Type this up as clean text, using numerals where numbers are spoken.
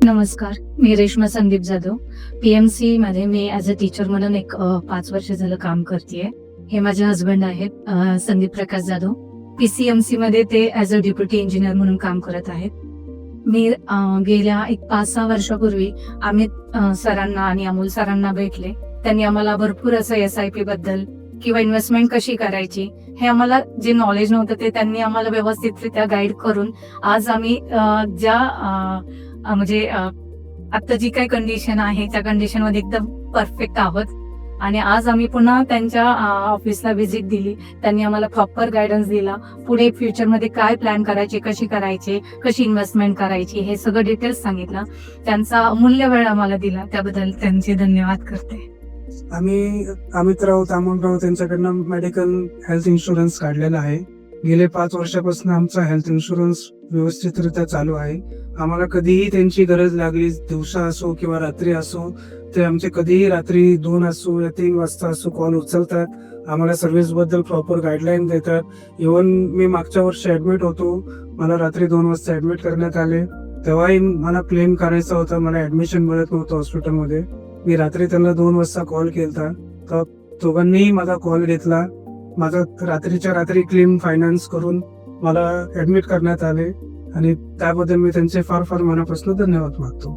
नमस्कार, मी रेश्मा संदीप जाधव. पी-एम-सी मध्ये मी as a teacher म्हणून एक 5 वर्ष झालं काम करतेय. हे माझे हसबंड आहेत संदीप प्रकाश जाधव. पी-सी-एम-सी मध्ये ते ॲज अ डेप्युटी इंजिनियर म्हणून काम करत आहेत. मी गेल्या एक 5-6 वर्षापूर्वी अमित सरांना आणि अमोल सरांना भेटले. त्यांनी आम्हाला भरपूर असं एस-आय-पी बद्दल किंवा इन्व्हेस्टमेंट कशी करायची हे आम्हाला जे नॉलेज नव्हतं ते त्यांनी आम्हाला व्यवस्थितरित्या गाईड करून आज आम्ही ज्या म्हणजे आता जी काही कंडिशन आहे त्या कंडिशनमध्ये एकदम परफेक्ट आहोत. आणि आज आम्ही पुन्हा त्यांच्या ऑफिसला व्हिजिट दिली. त्यांनी आम्हाला प्रॉपर गायडन्स दिला. पुढे फ्युचरमध्ये काय प्लॅन करायचे, कशी करायचे, कशी इन्व्हेस्टमेंट करायची हे सगळं डिटेल्स सांगितलं. त्यांचा अमूल्य वेळ आम्हाला दिला त्याबद्दल त्यांचे धन्यवाद करते. आम्ही अमितराव तामणराव त्यांच्याकडनं मेडिकल हेल्थ इन्शुरन्स काढलेला आहे. गेले 5 वर्षापासून आमचा हेल्थ इन्शुरन्स व्यवस्थितरित्या चालू आहे. आम्हाला कधीही त्यांची गरज लागली, दिवसा असो किंवा रात्री असो, ते आमचे कधीही रात्री 2 असो या 3 वाजता असो कॉल उचलतात. आम्हाला सर्व्हिस बद्दल प्रॉपर गाईडलाईन देतात. इव्हन मी मागच्या वर्षी ऍडमिट होतो, मला रात्री 2 वाजता ऍडमिट करण्यात आले. तेव्हाही मला क्लेम करायचा होता, मला ऍडमिशन मिळत नव्हतं हॉस्पिटलमध्ये. मी रात्री त्यांना 2 वाजता कॉल केला तर दोघांनीही माझा कॉल घेतला. माझा रात्रीच्या रात्री क्लेम फायनान्स करून मला ऍडमिट करण्यात आले आणि त्याबद्दल मी त्यांचे फार फार मनापासून धन्यवाद मागतो.